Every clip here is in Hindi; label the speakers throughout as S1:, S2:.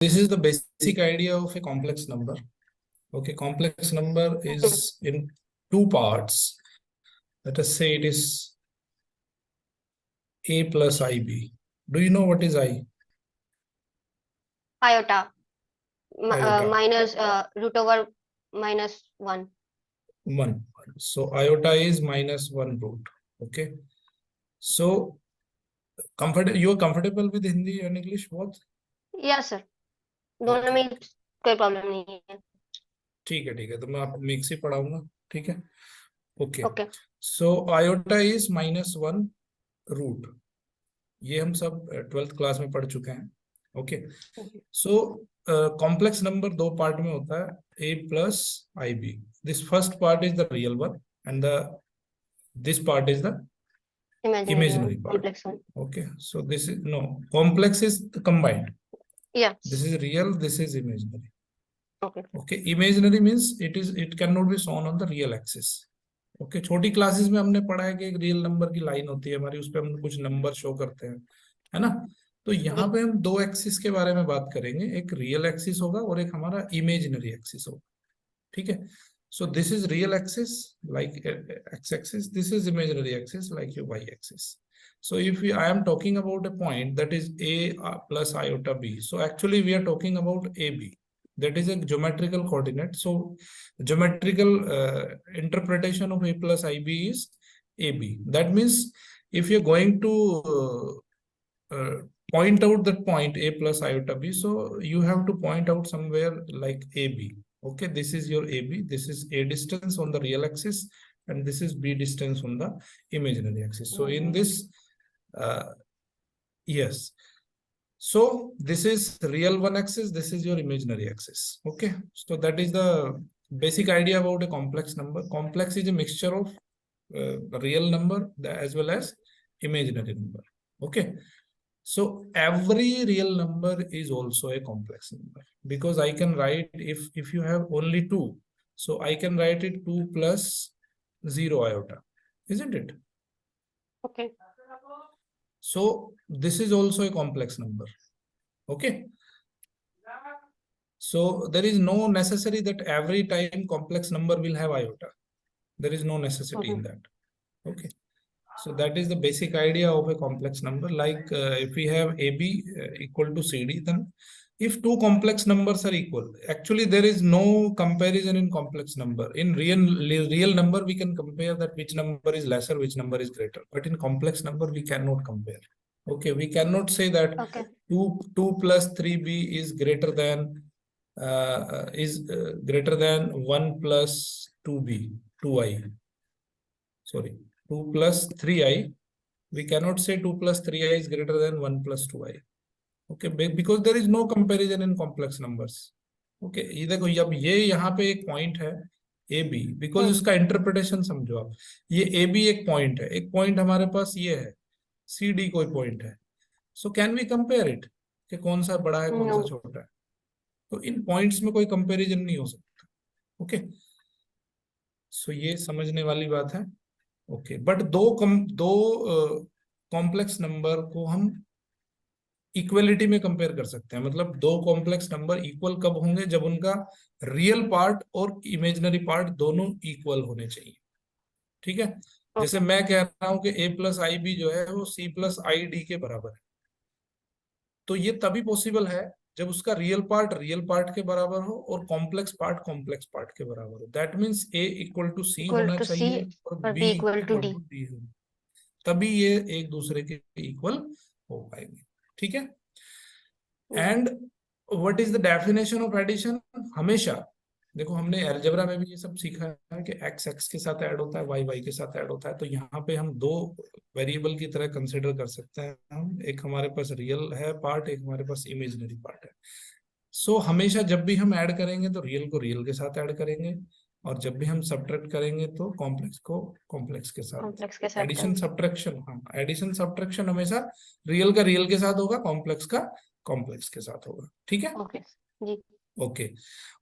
S1: This is the basic idea of a complex number. Okay, complex number is in two parts. Let us say it is a plus ib. Do you know what is I?
S2: Iota.
S1: Iota.
S2: Minus root over -1.
S1: 1. So iota is -1 root. Okay. So you are comfortable with Hindi and English both?
S2: Yes sir, दोनों में कोई प्रॉब्लम नहीं है.
S1: ठीक है, तो मैं आपको मिक्स ही पढ़ाऊंगा. ठीक है. Okay.
S2: Okay.
S1: So iota is -1 root. ये हम सब 12th क्लास में पढ़ चुके हैं. ओके. सो कॉम्प्लेक्स नंबर दो पार्ट में होता है, a plus I B. This first part is the real one and this part is the imaginary part. Okay, so this is no complex is combined.
S2: Yes.
S1: This is real, this is imaginary.
S2: Okay.
S1: Imaginary means it cannot be shown on the real axis. Okay, छोटी क्लासेस में हमने पढ़ा है कि एक रियल नंबर की लाइन होती है हमारी, उस पे हम कुछ नंबर शो करते हैं, है ना. तो यहाँ पे हम दो एक्सिस के बारे में बात करेंगे, एक रियल एक्सिस होगा और एक हमारा इमेजिनरी एक्सिस होगा. ठीक है. So this is real axis like x-axis. This is imaginary axis like your y-axis. So if I am talking about a point that is a plus iota b. So actually we are talking about ab. That is a geometrical coordinate. So geometrical interpretation of a plus ib is ab. That means if you're going to point out that point a plus iota b, so you have to point out somewhere like ab. Okay, this is your AB, this is A distance on the real axis, and this is B distance on the imaginary axis. So in this, yes. So this is real one axis, this is your imaginary axis. Okay, so that is the basic idea about a complex number. Complex is a mixture of real number as well as imaginary number. Okay. So every real number is also a complex number, because I can write, if you have only 2, so I can write it 2 plus 0 iota, isn't it?
S2: Okay.
S1: So this is also a complex number. Okay. So there is no necessary that every time complex number will have iota. There is no necessity in that. Okay. So that is the basic idea of a complex number. Like if we have AB equal to CD, then if two complex numbers are equal, actually there is no comparison in complex number. In real number, we can compare that which number is lesser, which number is greater. But in complex number, we cannot compare. Okay, we cannot say that 2 plus 3b is greater than 1 plus 2b, 2i. Sorry. 2 plus 3i, we cannot say 2 plus 3i is greater than 1 plus 2i. Okay, because there is no comparison in complex numbers. Okay, ये देखो, अब ये यहाँ पे एक पॉइंट है AB, बिकॉज इसका इंटरप्रिटेशन समझो आप. ये AB एक पॉइंट है, एक पॉइंट हमारे पास ये है, CD कोई पॉइंट है. So can we compare it कि कौन सा बड़ा है कौन सा छोटा है? तो इन पॉइंट्स में कोई कंपेरिजन नहीं हो सकता. ओके, सो ये समझने वाली बात है. ओके, बट दो कॉम्प्लेक्स नंबर को हम इक्वलिटी में कंपेयर कर सकते हैं. मतलब दो कॉम्प्लेक्स नंबर इक्वल कब होंगे? जब उनका रियल पार्ट और इमेजिनरी पार्ट दोनों इक्वल होने चाहिए. ठीक है. जैसे मैं कह रहा हूं कि a प्लस आई बी जो है वो c प्लस आई डी के बराबर है, तो ये तभी पॉसिबल है जब उसका रियल पार्ट के बराबर हो और कॉम्प्लेक्स पार्ट के बराबर हो. That means a equal to C होना चाहिए और b इक्वल टू डी हो, तभी ये एक दूसरे के इक्वल हो पाएंगे. ठीक है. And what is the definition of addition? हमेशा देखो, हमने अलजेब्रा में भी ये सब सीखा है कि x x के साथ ऐड होता है, y y के साथ ऐड होता है. तो यहाँ पे हम दो वेरिएबल की तरह कंसिडर कर सकते हैं. हम एक हमारे पास रियल है पार्ट, एक हमारे पास इमेजिनरी पार्ट है. सो हमेशा जब भी हम ऐड करेंगे तो रियल को रियल के साथ ऐड करेंगे, और जब भी हम सब्ट्रैक्ट करेंगे तो कॉम्प्लेक्स को कॉम्प्लेक्स के साथ. एडिशन सब्ट्रैक्शन, हाँ, एडिशन सब्ट्रैक्शन हमेशा रियल का रियल के साथ होगा, कॉम्प्लेक्स का कॉम्प्लेक्स के साथ होगा. ठीक है. ओके.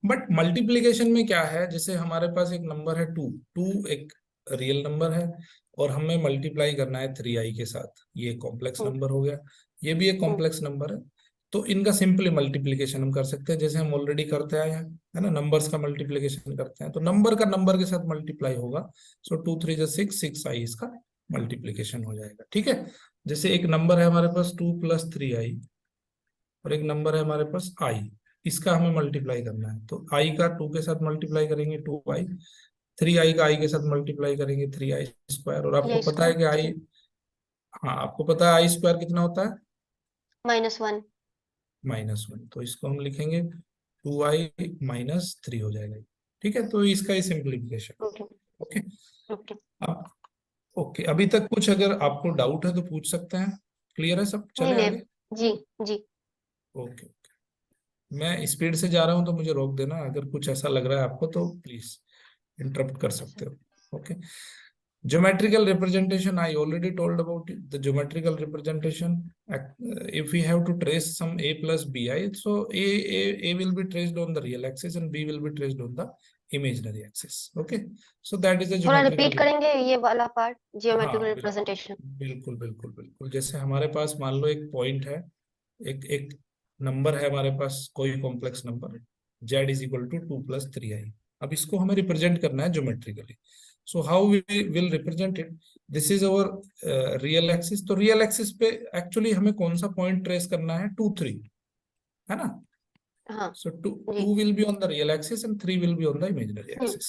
S1: बट मल्टीप्लीकेशन में क्या है? जैसे हमारे पास एक नंबर है 2 एक रियल नंबर है और हमें मल्टीप्लाई करना है 3i के साथ. ये कॉम्प्लेक्स नंबर हो गया. ये भी एक कॉम्प्लेक्स नंबर है. तो इनका सिंपली मल्टीप्लीकेशन हम कर सकते हैं, जैसे हम ऑलरेडी करते आए हैं, है ना, नंबर्स का मल्टीप्लीकेशन करते हैं तो नंबर का नंबर के साथ मल्टीप्लाई होगा। सो 2 3 6 6 आई इसका मल्टीप्लीकेशन हो जाएगा। ठीक है, जैसे एक नंबर है हमारे पास 2 + 3i और एक नंबर है हमारे पास आई, इसका हमें मल्टीप्लाई करना है तो आई का 2 के साथ मल्टीप्लाई करेंगे 2i, 3i का आई के साथ मल्टीप्लाई करेंगे 3i²। और आपको
S2: ये
S1: पता है कि
S2: स्क्वायर
S1: आई, हाँ आपको पता है आई² कितना होता है?
S2: -1।
S1: -1, तो इसको हम लिखेंगे 2i - 3 हो जाएगा। ठीक है, तो इसका ही सिंप्लीफिकेशन।
S2: Okay
S1: okay,
S2: okay.
S1: अब ओके, अभी तक कुछ अगर आपको डाउट है तो पूछ सकते हैं। क्लियर है सब,
S2: नहीं
S1: चले
S2: नहीं।
S1: आगे।
S2: जी जी।
S1: ओके, मैं स्पीड से जा रहा हूं तो मुझे रोक देना, अगर कुछ ऐसा लग रहा है आपको तो प्लीज इंटरप्ट कर
S2: ओके
S1: सकते
S2: सर।
S1: हो। Okay, geometrical representation, I already told about it. The geometrical representation, if we have to trace some a plus bi, so a will be traced on the real axis and b will be traced on the imaginary axis. Okay, so that is the
S2: थोड़ा
S1: geometrical
S2: रिपीट करेंगे ये वाला पार्ट, जियोमेट्रिकल
S1: हाँ
S2: रिप्रेजेंटेशन।
S1: बिल्कुल बिल्कुल बिल्कुल। जैसे हमारे पास मान लो एक पॉइंट है, एक एक नंबर है हमारे पास, कोई कॉम्प्लेक्स नंबर z = 2 + 3i। अब इसको हमें रिप्रेजेंट करना है geometrically. So how we will represent it? This is our real axis. तो रियल एक्सिस पे एक्चुअली हमें कौन सा पॉइंट ट्रेस करना है? 2 3, है ना?
S2: हाँ
S1: सो टू
S2: जी।
S1: 2 will be on the real axis and 3 will be on the imaginary
S2: hmm.
S1: Axis.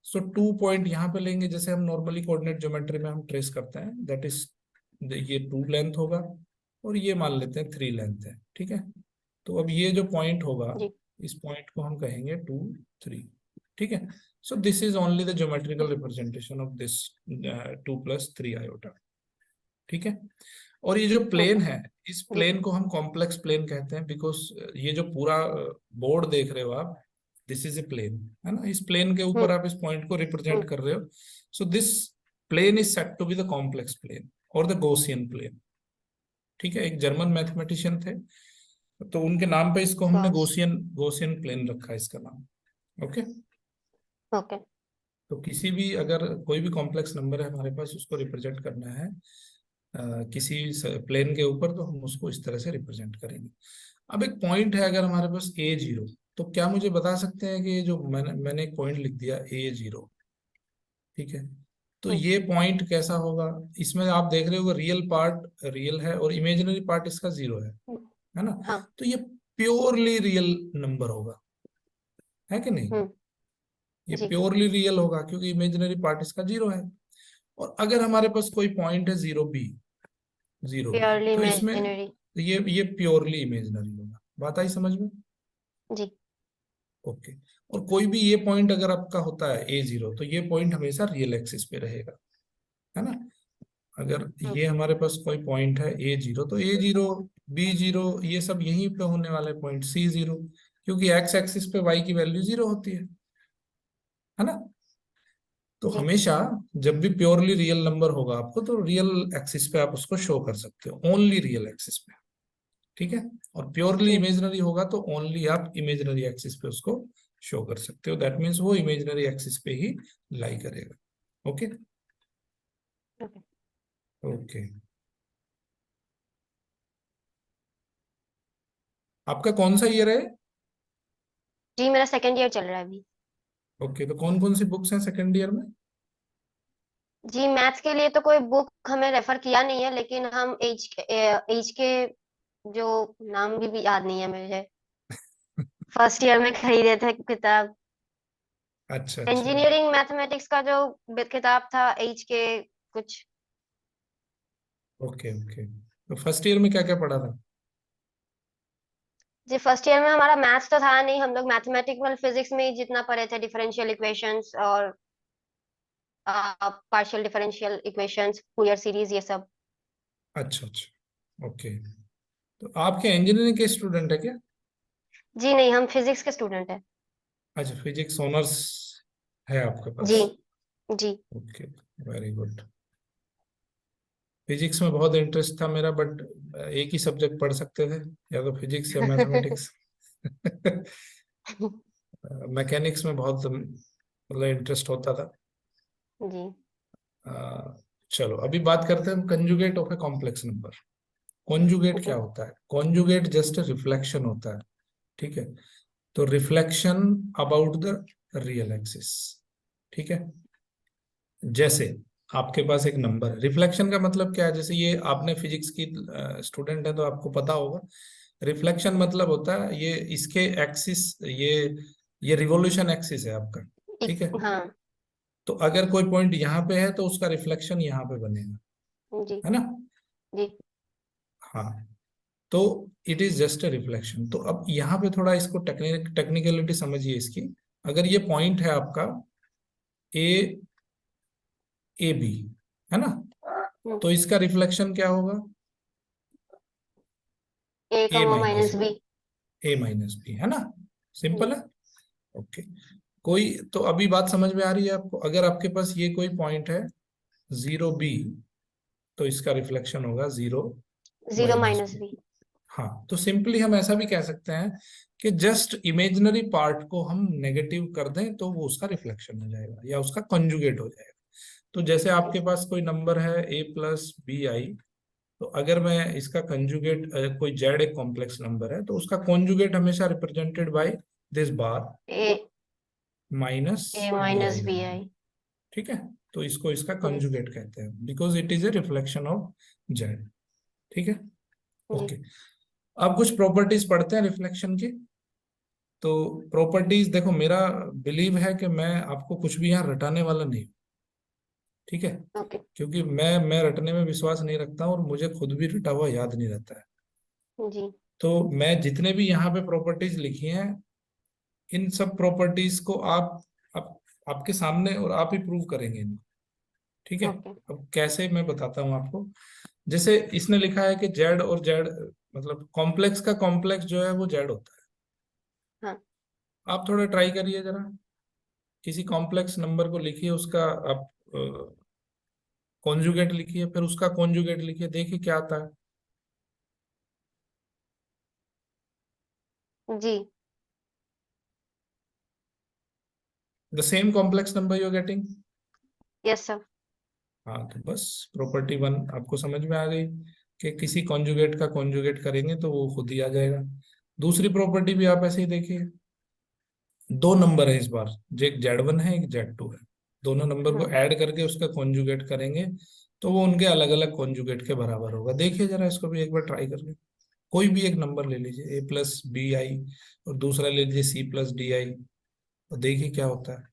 S1: So 2 point यहाँ पे लेंगे, जैसे हम नॉर्मली कोऑर्डिनेट ज्योमेट्री में हम ट्रेस करते हैं, दैट इज ये 2 लेंथ होगा और ये मान लेते हैं 3 लेंथ है। ठीक है, तो अब ये जो पॉइंट होगा,
S2: जी
S1: इस पॉइंट को हम कहेंगे 2 3। ठीक है, so this is only the geometrical representation of this 2 + 3 iota. ठीक है, और ये जो प्लेन
S2: ओके।
S1: है, इस
S2: जी
S1: प्लेन को हम कॉम्प्लेक्स प्लेन कहते हैं, बिकॉज ये जो पूरा बोर्ड देख रहे हो आप, दिस इज ए प्लेन, है ना, इस प्लेन के ऊपर
S2: हम्म
S1: आप इस पॉइंट को रिप्रेजेंट
S2: हम्म।
S1: कर रहे हो। So this plane is said to be the complex plane और द गॉसियन प्लेन। ठीक है, एक जर्मन मैथमेटिशियन थे, तो उनके नाम पे इसको हमने
S2: गॉस।
S1: गॉसियन गॉसियन प्लेन रखा है इसका नाम। Okay,
S2: okay.
S1: तो किसी भी, अगर कोई भी कॉम्प्लेक्स नंबर है हमारे पास, उसको रिप्रेजेंट करना है किसी प्लेन के ऊपर, तो हम उसको इस तरह से रिप्रेजेंट करेंगे। अब एक पॉइंट है अगर हमारे पास a0, तो क्या मुझे बता सकते हैं कि ये जो मैंने एक पॉइंट लिख दिया a0, ठीक है, तो
S2: हम्म।
S1: ये पॉइंट कैसा होगा? इसमें आप देख रहे हो रियल पार्ट रियल है और इमेजिनरी पार्ट इसका 0 है ना?
S2: हाँ।
S1: तो ये प्योरली रियल नंबर होगा, है कि नहीं?
S2: हम्म।
S1: ये
S2: जी।
S1: प्योरली रियल होगा क्योंकि इमेजिनरी पार्ट इसका 0 है। और अगर हमारे पास कोई पॉइंट है 0b,
S2: प्योरली
S1: तो इसमें
S2: इमेजिनरी।
S1: ये प्योरली इमेजिनरी होगा। बात आई समझ में?
S2: जी।
S1: ओके, और कोई भी ये पॉइंट अगर आपका होता है a0, तो ये पॉइंट हमेशा रियल एक्सिस पे रहेगा, है ना? अगर
S2: हम्म।
S1: ये हमारे पास कोई पॉइंट है a0, तो a0 b0 ये सब यहीं पे होने वाले पॉइंट, c0, क्योंकि x एक्सिस पे y की वैल्यू 0 होती है ना? तो
S2: जी
S1: हमेशा जब भी प्योरली रियल नंबर होगा आपको, तो रियल एक्सिस पे आप उसको शो कर सकते हो, ओनली रियल एक्सिस पे। ठीक है, और प्योरली
S2: जी।
S1: इमेजिनरी होगा तो ओनली आप इमेजिनरी एक्सिस पे उसको शो कर सकते हो। दैट मीन्स वो इमेजिनरी एक्सिस पे ही लाई करेगा। Okay
S2: okay.
S1: ओके, आपका कौन सा ईयर है?
S2: जी मेरा सेकंड ईयर चल रहा है अभी।
S1: ओके, तो कौन कौन सी बुक्स हैं सेकंड ईयर में?
S2: जी मैथ्स के लिए तो कोई बुक हमें रेफर किया नहीं है, लेकिन हम एज के जो नाम भी याद नहीं है मुझे, फर्स्ट ईयर में खरीदे थे किताब।
S1: अच्छा अच्छा,
S2: इंजीनियरिंग मैथमेटिक्स का जो किताब था एज के कुछ।
S1: ओके ओके, तो फर्स्ट ईयर में क्या क्या पढ़ा था?
S2: जी फर्स्ट ईयर में हमारा मैथ्स तो था नहीं, हम लोग मैथमेटिकल फिजिक्स में ही जितना पढ़े थे, डिफरेंशियल इक्वेशंस और partial differential equations, Fourier series, ये सब।
S1: अच्छा अच्छा, ओके, तो आपके इंजीनियरिंग के स्टूडेंट है क्या?
S2: जी नहीं, हम फिजिक्स के स्टूडेंट हैं।
S1: अच्छा, फिजिक्स ऑनर्स है आपके
S2: जी
S1: पास?
S2: जी।
S1: Okay, very good. फिजिक्स में बहुत इंटरेस्ट था मेरा, बट एक ही सब्जेक्ट पढ़ सकते थे, या तो फिजिक्स या मैथमेटिक्स। मैकेनिक्स में बहुत मतलब इंटरेस्ट होता था।
S2: जी
S1: अ, चलो अभी बात करते हैं हम conjugate of a complex number. Conjugate क्या
S2: जी
S1: होता है? कॉन्जुगेट जस्ट रिफ्लेक्शन होता है, ठीक है। तो reflection about the real axis, ठीक है। जैसे आपके पास एक नंबर है, रिफ्लेक्शन का मतलब क्या है? जैसे ये आपने फिजिक्स की स्टूडेंट है तो आपको पता होगा, रिफ्लेक्शन मतलब होता है ये इसके एक्सिस, ये रिवॉल्यूशन एक्सिस है आपका, ठीक है।
S2: हाँ
S1: तो अगर कोई पॉइंट यहाँ पे है तो उसका रिफ्लेक्शन यहाँ पे बनेगा,
S2: जी
S1: है ना।
S2: जी
S1: हाँ, तो it is just a reflection. तो अब यहाँ पे थोड़ा इसको टेक्निकलिटी समझिए इसकी। अगर ये पॉइंट है आपका ए, ए बी, है ना, तो इसका रिफ्लेक्शन क्या होगा?
S2: ए
S1: ए
S2: comma
S1: minus
S2: minus B.
S1: A minus B, है ना,
S2: जी
S1: सिंपल है। ओके, कोई, तो अभी बात समझ में आ रही है आपको? अगर आपके पास ये कोई पॉइंट है 0 बी, तो इसका रिफ्लेक्शन होगा
S2: 0
S1: 0 -
S2: माइनस
S1: बी।
S2: बी।
S1: हाँ, तो सिंपली हम ऐसा भी कह सकते हैं कि जस्ट इमेजिनरी पार्ट को हम नेगेटिव कर दें तो वो उसका रिफ्लेक्शन हो जाएगा या उसका कंजुगेट हो जाएगा। तो जैसे आपके पास कोई नंबर है a+bi, तो अगर मैं इसका कंजुगेट, कोई जेड एक कॉम्प्लेक्स नंबर है तो उसका कॉन्जुगेट हमेशा represented by this bar
S2: A
S1: minus
S2: A
S1: B
S2: minus
S1: I
S2: B
S1: रहेगा,
S2: आई।
S1: ठीक है। तो इसको इसका
S2: जी
S1: कंजुगेट कहते हैं because it is a reflection of Z, ठीक है।
S2: जी
S1: ओके, अब कुछ प्रॉपर्टीज पढ़ते हैं रिफ्लेक्शन की। तो प्रॉपर्टीज देखो, मेरा बिलीव है कि मैं आपको कुछ भी यहाँ रटाने वाला नहीं हूँ, ठीक है।
S2: ओके
S1: क्योंकि मैं रटने में विश्वास नहीं रखता हूँ और मुझे खुद भी रटा हुआ याद नहीं रहता है।
S2: जी
S1: तो मैं जितने भी यहाँ पे प्रॉपर्टीज लिखी हैं, इन सब प्रॉपर्टीज को आप आपके सामने और आप ही प्रूव करेंगे इनको, ठीक है।
S2: ओके
S1: अब कैसे, मैं बताता हूँ आपको। जैसे इसने लिखा है कि जेड और जेड, मतलब कॉम्प्लेक्स का कॉम्प्लेक्स जो है वो जेड होता है।
S2: हाँ
S1: आप थोड़ा ट्राई करिए जरा, किसी कॉम्प्लेक्स नंबर को लिखिए, उसका आप कॉन्जुगेट लिखिए, फिर उसका कॉन्जुगेट लिखिए, देखिए क्या आता है।
S2: जी
S1: the same complex number you are getting.
S2: Yes sir.
S1: हाँ, तो बस प्रॉपर्टी 1 आपको समझ में आ गई कि किसी कॉन्जुगेट का कॉन्जुगेट करेंगे तो वो खुद ही आ जाएगा। दूसरी प्रॉपर्टी भी आप ऐसे ही देखिए, दो नंबर है इस बार, जो एक Z1 है एक Z2 है, दोनों नंबर को
S2: हाँ
S1: ऐड करके उसका कॉन्जुगेट करेंगे तो वो उनके अलग अलग कॉन्जुगेट के बराबर होगा। देखिए जरा इसको भी एक बार ट्राई करके, कोई भी एक नंबर ले लीजिए a+bi और दूसरा ले लीजिए c+di, और देखिए क्या होता है।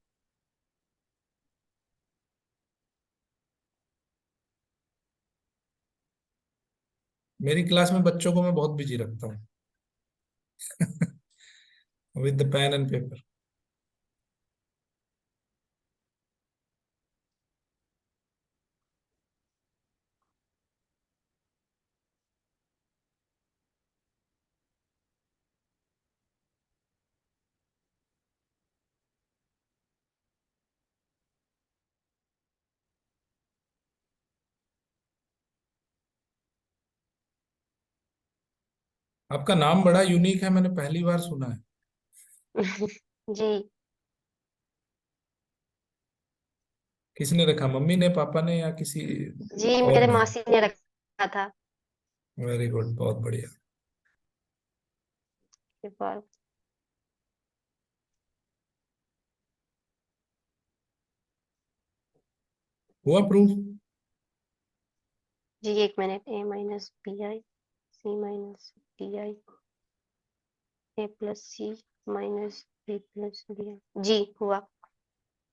S1: मेरी क्लास में बच्चों को मैं बहुत बिजी रखता हूँ with the pen and paper. आपका नाम बड़ा यूनिक है, मैंने पहली बार सुना है।
S2: जी
S1: किसने रखा, मम्मी ने, पापा ने, या किसी
S2: जी
S1: और
S2: मेरे
S1: ने?
S2: मौसी ने रखा था।
S1: वेरी गुड, बहुत बढ़िया।
S2: पेपर।
S1: हुआ प्रूफ?
S2: जी एक minute. A minus B I C minus D I A plus C minus B plus D I. जी हुआ।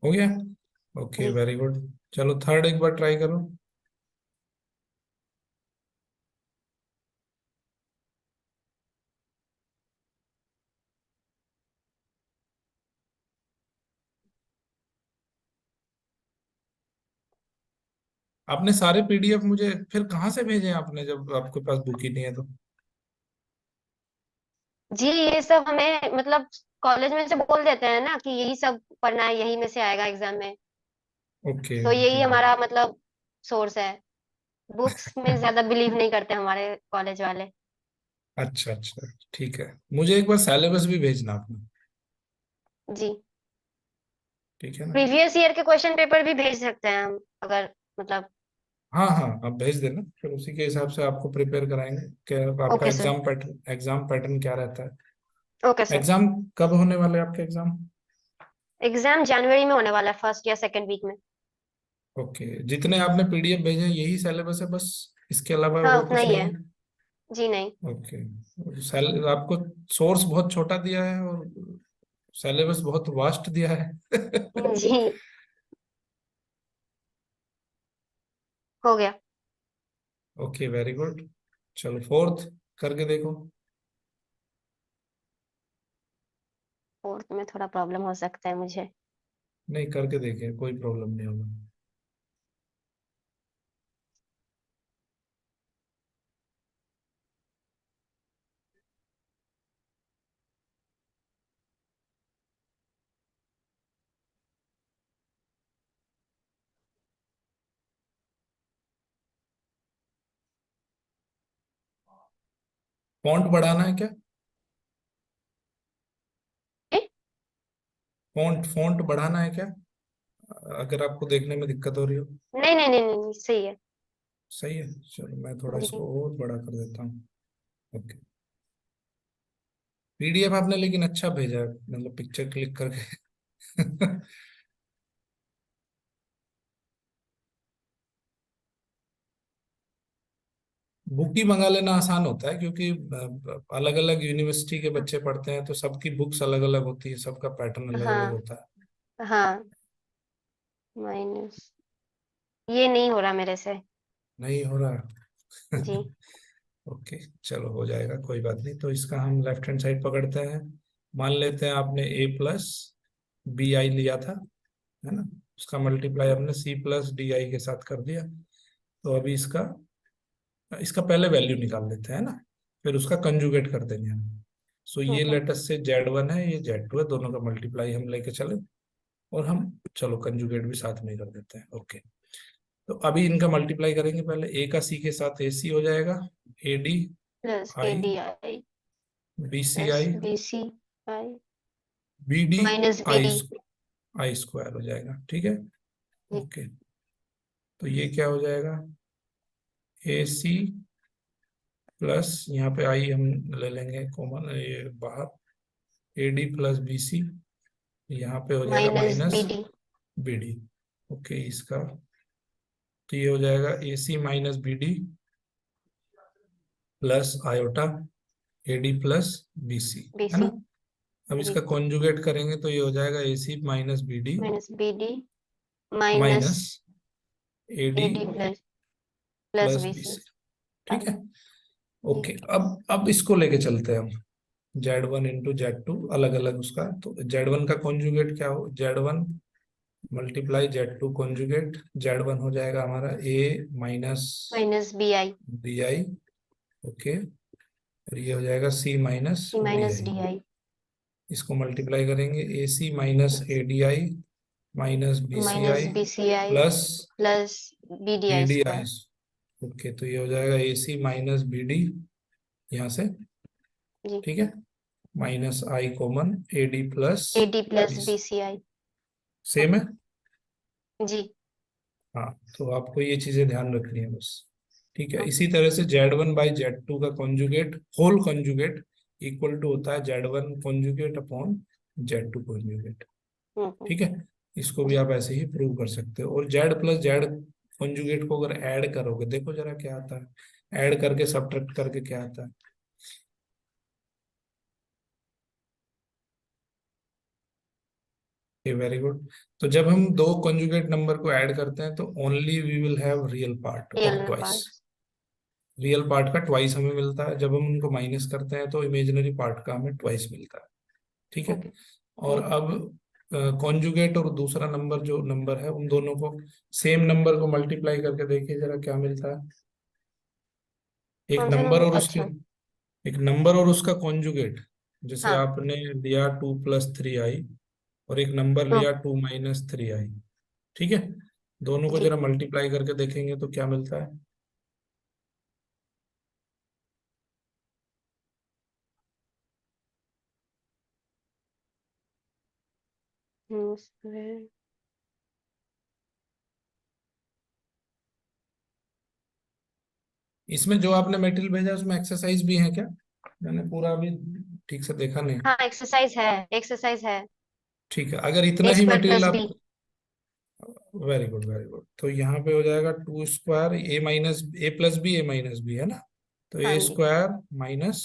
S1: हो गया, ओके
S2: जी
S1: वेरी गुड। चलो थर्ड एक बार ट्राई करो। आपने सारे पीडीएफ मुझे फिर कहाँ से भेजे हैं आपने, जब आपके पास बुक ही नहीं है तो?
S2: जी ये सब हमें मतलब कॉलेज में से बोल देते हैं ना कि यही सब पढ़ना है, यही में से आएगा एग्जाम में।
S1: ओके
S2: तो
S1: ओके।
S2: यही हमारा मतलब सोर्स है। बुक्स में ज्यादा बिलीव नहीं करते हमारे कॉलेज वाले।
S1: अच्छा अच्छा, ठीक है, मुझे एक बार सिलेबस भी भेजना आपने,
S2: जी
S1: ठीक है ना।
S2: प्रीवियस ईयर के क्वेश्चन पेपर भी भेज सकते हैं हम अगर मतलब।
S1: हाँ हाँ, आप भेज देना, फिर उसी के हिसाब से आपको प्रिपेयर कराएंगे कि आपका
S2: ओके सर।
S1: एग्जाम पैटर्न क्या रहता है।
S2: Okay sir.
S1: एग्जाम कब होने वाले हैं आपके एग्जाम?
S2: एग्जाम जनवरी में होने वाला है, फर्स्ट या सेकंड वीक में।
S1: ओके, जितने आपने पीडीएफ भेजे हैं यही सिलेबस है बस, इसके अलावा
S2: हाँ
S1: और
S2: उतना
S1: कुछ
S2: ही
S1: नहीं
S2: है।
S1: है?
S2: जी नहीं।
S1: ओके। आपको सोर्स बहुत छोटा दिया है और सिलेबस बहुत वास्ट दिया है।
S2: जी हो गया।
S1: Okay, very good. चलो फोर्थ करके देखो।
S2: फोर्थ में थोड़ा प्रॉब्लम हो सकता है मुझे।
S1: नहीं, करके देखिए, कोई प्रॉब्लम नहीं होगा। फॉन्ट बढ़ाना है क्या?
S2: ए?
S1: फॉन्ट फॉन्ट बढ़ाना है क्या, अगर आपको देखने में दिक्कत हो रही हो?
S2: नहीं नहीं नहीं नहीं नहीं, सही है।
S1: सही है, चलो मैं थोड़ा
S2: जी।
S1: इसको और बड़ा कर देता हूँ। ओके। पीडीएफ आपने लेकिन अच्छा भेजा है, मतलब पिक्चर क्लिक करके। बुक ही मंगा लेना आसान होता है, क्योंकि अलग अलग यूनिवर्सिटी के बच्चे पढ़ते हैं तो सबकी बुक्स अलग अलग होती है, सबका पैटर्न अलग अलग
S2: हाँ।
S1: होता है।
S2: हाँ माइनस, ये नहीं हो रहा मेरे से।
S1: नहीं हो रहा?
S2: जी।
S1: ओके, चलो हो जाएगा, कोई बात नहीं। तो इसका हम लेफ्ट हैंड साइड पकड़ते हैं। मान लेते हैं आपने ए प्लस बी आई लिया था, है ना? उसका मल्टीप्लाई हमने सी प्लस डी आई के साथ कर दिया। तो अभी इसका इसका पहले वैल्यू निकाल लेते हैं ना, फिर उसका कंजुगेट कर देंगे हम। सो ये
S2: ठीक है।
S1: लेटस से Z1 है, ये Z2 है, दोनों का मल्टीप्लाई हम लेके चले। और हम चलो कंजुगेट भी साथ में ही कर देते हैं। ओके। तो अभी इनका मल्टीप्लाई करेंगे, पहले ए का सी के साथ ए सी हो जाएगा, A D
S2: plus A
S1: I,
S2: D I
S1: B C
S2: plus
S1: I,
S2: B C I
S1: B D
S2: minus B
S1: I,
S2: D.
S1: I square हो जाएगा, ठीक है।
S2: जी।
S1: ओके, तो ये क्या हो जाएगा, ए सी प्लस, यहाँ पे आई हम ले लेंगे कॉमन, ये बाहर, A D plus B C, यहाँ पे हो जाएगा
S2: minus
S1: minus
S2: B D.
S1: B D. Okay, इसका तो ये हो जाएगा A C minus B D plus iota A D plus B C,
S2: B
S1: है
S2: सी।
S1: ना? अब
S2: जी।
S1: इसका कॉन्जुगेट करेंगे तो ये हो जाएगा A C minus B D
S2: minus B D minus
S1: minus A D
S2: A D plus plus
S1: plus
S2: B
S1: B
S2: C
S1: C, ठीक
S2: आई।
S1: है।
S2: जी।
S1: ओके, अब इसको लेके चलते हैं हम। Z1 इंटू Z2 अलग अलग उसका, तो Z1 का कॉन्जुगेट क्या हो, Z1 multiply Z2 conjugate, Z1 हो जाएगा हमारा A minus
S2: minus B I
S1: D I. Okay, और ये हो जाएगा C minus
S2: C
S1: D
S2: minus
S1: I.
S2: D I
S1: इसको मल्टीप्लाई करेंगे, A C minus A D I minus B C
S2: minus
S1: I
S2: B C I
S1: plus
S2: plus B D
S1: B
S2: I
S1: D I.
S2: Square.
S1: Okay, तो ये हो जाएगा A C minus B D, यहाँ से,
S2: जी।
S1: ठीक है, minus I common A D plus
S2: A D plus
S1: B,
S2: B C I.
S1: Same है।
S2: जी।
S1: हाँ, तो आपको ये चीजें ध्यान रखनी है बस, ठीक है।
S2: ओके।
S1: इसी तरह से Z1 बाई Z2 का conjugate, whole conjugate, equal to होता है Z1 conjugate upon Z2 conjugate,
S2: हम्म।
S1: ठीक है। इसको भी
S2: जी।
S1: आप ऐसे ही प्रूव कर सकते हो। और Z प्लस जेड कॉन्जुगेट को अगर ऐड करोगे, देखो जरा क्या आता है, ऐड करके सब्ट्रैक्ट करके क्या आता है। ये वेरी गुड। तो जब हम दो कॉन्जुगेट नंबर को ऐड करते हैं तो only we will have real part of
S2: real
S1: twice.
S2: Part.
S1: Real part का ट्वाइस हमें मिलता है, जब हम उनको माइनस करते हैं तो इमेजिनरी पार्ट का हमें ट्वाइस मिलता है, ठीक है।
S2: ओके।
S1: और अब कॉन्जुगेट और दूसरा नंबर जो नंबर है, उन दोनों को, सेम नंबर को मल्टीप्लाई करके देखिए जरा क्या मिलता है। एक
S2: कौन सा
S1: नंबर
S2: नंबर?
S1: और उसके,
S2: अच्छा।
S1: एक नंबर और उसका कॉन्जुगेट, जैसे
S2: हाँ।
S1: आपने लिया 2 + 3i और एक नंबर
S2: टू।
S1: लिया 2 - 3i, ठीक है। दोनों को
S2: जी।
S1: जरा मल्टीप्लाई करके देखेंगे तो क्या मिलता है।
S2: हम्म,
S1: इसमें जो आपने मटेरियल भेजा उसमें एक्सरसाइज भी है क्या? मैंने पूरा अभी ठीक से देखा नहीं।
S2: हाँ, एक्सरसाइज है, एक्सरसाइज है।
S1: ठीक है, अगर इतना
S2: ए
S1: ही
S2: स्क्वायर
S1: मटेरियल
S2: प्लस
S1: आप,
S2: B.
S1: Very good very good, तो यहाँ पे हो जाएगा 2 square A minus A plus B, A minus B है ना, तो
S2: हाँ
S1: ए
S2: जी।
S1: स्क्वायर माइनस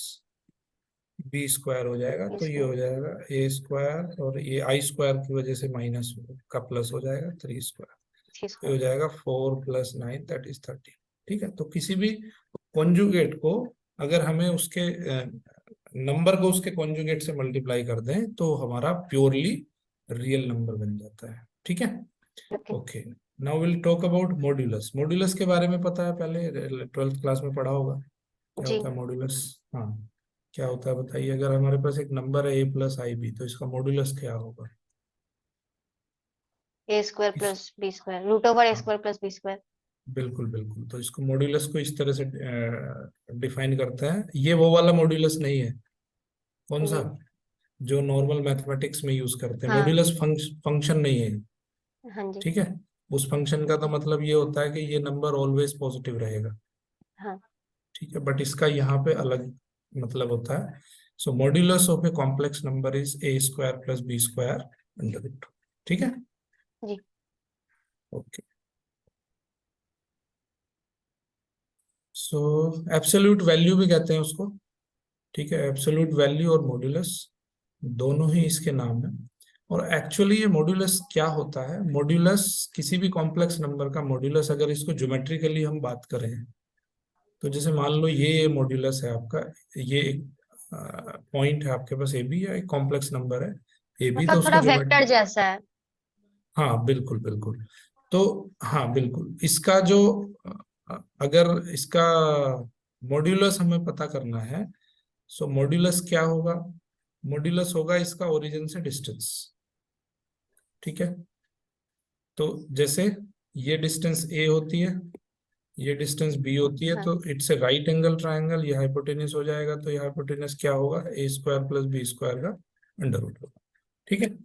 S1: बी स्क्वायर हो जाएगा,
S2: बी
S1: तो ये हो
S2: स्क्वायर।
S1: जाएगा ए स्क्वायर, और ये आई स्क्वायर की वजह से माइनस का प्लस हो जाएगा 3 स्क्वायर,
S2: थ्री
S1: तो ये
S2: स्क्वायर।
S1: हो जाएगा 4 + 9 दैट इज 13। ठीक है, तो किसी भी कॉन्जुगेट को अगर हमें उसके नंबर को उसके कॉन्जुगेट से मल्टीप्लाई कर दें तो हमारा प्योरली रियल नंबर बन जाता है। ठीक है,
S2: okay.
S1: Okay. Now will talk about modulus. Modulus के बारे में पता है, पहले 12th क्लास में पढ़ा होगा, क्या
S2: जी।
S1: होता है मॉड्यूलस? हाँ, क्या होता है बताइए। अगर हमारे पास एक नंबर है a + ib, तो इसका मॉड्यूलस क्या होगा?
S2: ए स्क्वायर
S1: इस
S2: plus B square, root over A
S1: हाँ,
S2: स्क्वायर प्लस बी स्क्वायर।
S1: बिल्कुल बिल्कुल, तो इसको मॉड्यूलस को इस तरह से डिफाइन करते हैं। ये वो वाला मॉड्यूलस नहीं है, कौन सा,
S2: जी।
S1: जो नॉर्मल मैथमेटिक्स में यूज करते हैं।
S2: हाँ।
S1: मॉड्यूलस फंक्शन नहीं है।
S2: हाँ जी।
S1: ठीक है, उस फंक्शन का तो
S2: जी।
S1: मतलब ये होता है कि ये नंबर ऑलवेज पॉजिटिव रहेगा।
S2: हाँ।
S1: ठीक है, बट इसका यहाँ पे अलग मतलब होता है। So modulus of a complex number is a² + b² √2। ठीक है,
S2: जी।
S1: ओके। सो एब्सोल्यूट वैल्यू भी कहते हैं उसको। ठीक है, एब्सोल्यूट वैल्यू और मॉड्यूलस दोनों ही इसके नाम है। और एक्चुअली ये मॉड्यूलस क्या होता है? मॉड्यूलस किसी भी कॉम्प्लेक्स नंबर का मॉड्यूलस, अगर इसको ज्योमेट्रिकली हम बात करें, तो जैसे मान लो ये मॉड्यूलस है आपका, ये एक पॉइंट है आपके पास ए बी, या एक कॉम्प्लेक्स नंबर है ए बी, तो
S2: मतलब
S1: उसका
S2: थोड़ा
S1: ज्योमेट्री,
S2: वेक्टर जैसा है।
S1: हाँ बिल्कुल बिल्कुल। तो हाँ बिल्कुल, इसका जो अगर इसका मॉड्यूलस हमें पता करना है, सो मॉड्यूलस क्या होगा? मॉड्यूलस होगा इसका ओरिजिन से डिस्टेंस। ठीक है, तो जैसे ये डिस्टेंस ए होती है, ये डिस्टेंस बी होती है,
S2: हाँ।
S1: तो it's a right angle triangle, ये हाइपोटेन्यूस हो जाएगा, तो ये हाइपोटेन्यूस क्या होगा? a² + b² का अंडर रूट होगा। ठीक है,